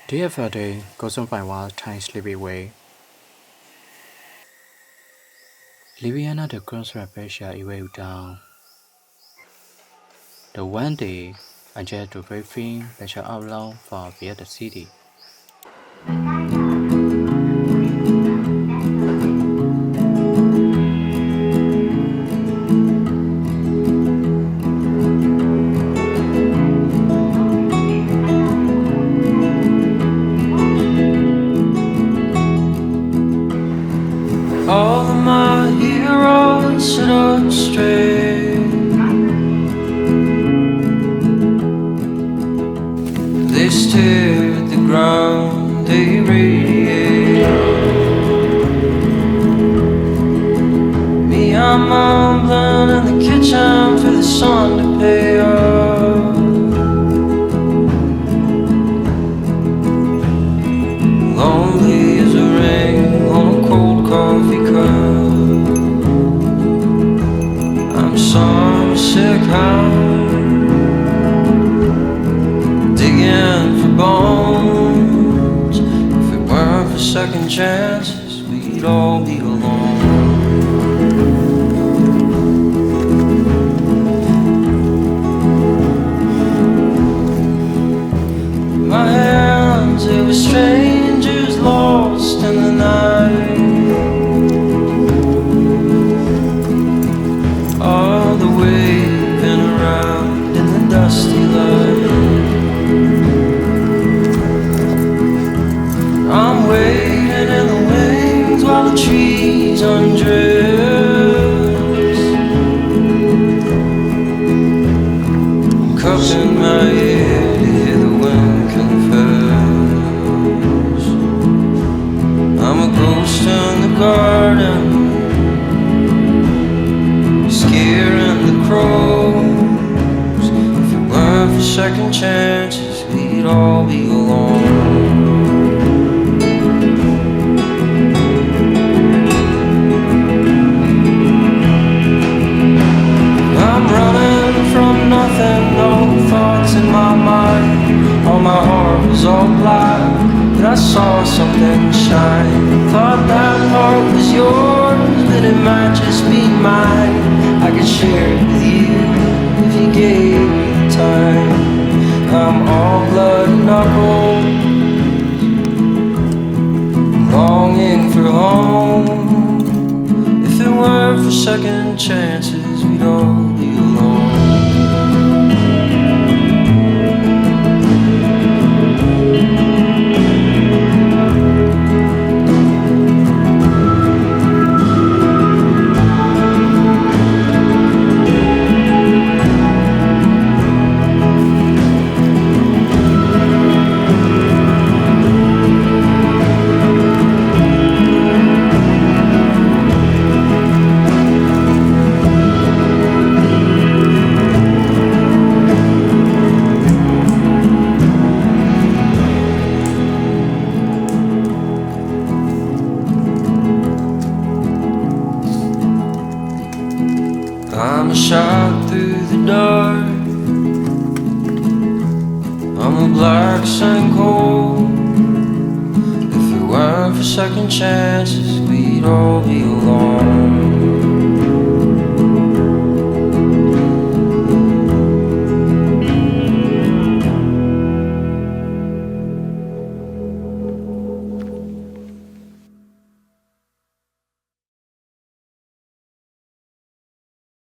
Do you ever day go some by wild time sleepy way? Liviana the conservation away down. The one day I jet to briefing lecture out long for via the city. All of my heroes sit up straight. They stare at the ground, they radiate. Me, I'm mumbling in the kitchen for the sun to pay off. Lonely as a ring on a cold coffee cup. I'm some sick hound digging for bones. If it weren't for second chances, we'd all be alone. My hands, they were strangers lost in the night. All the waving around in the dusty light. I'm waiting in the wings while the trees undress. I'm cupping my ear to hear the wind confess. I'm a ghost in the garden, scaring the crows. If it weren't for second chances, we'd all be alone. I'm running from nothing, no thoughts in my mind. All my heart was all black, but I saw something shine. Thought that heart was yours, but it might just be mine. I could share it with you if you gave me the time. I'm all blood and knuckles, longing for home. If it weren't for second chances, we'd all be alone. I'm a shot through the dark. I'm a black sinkhole. If it weren't for second chances, we'd all be alone.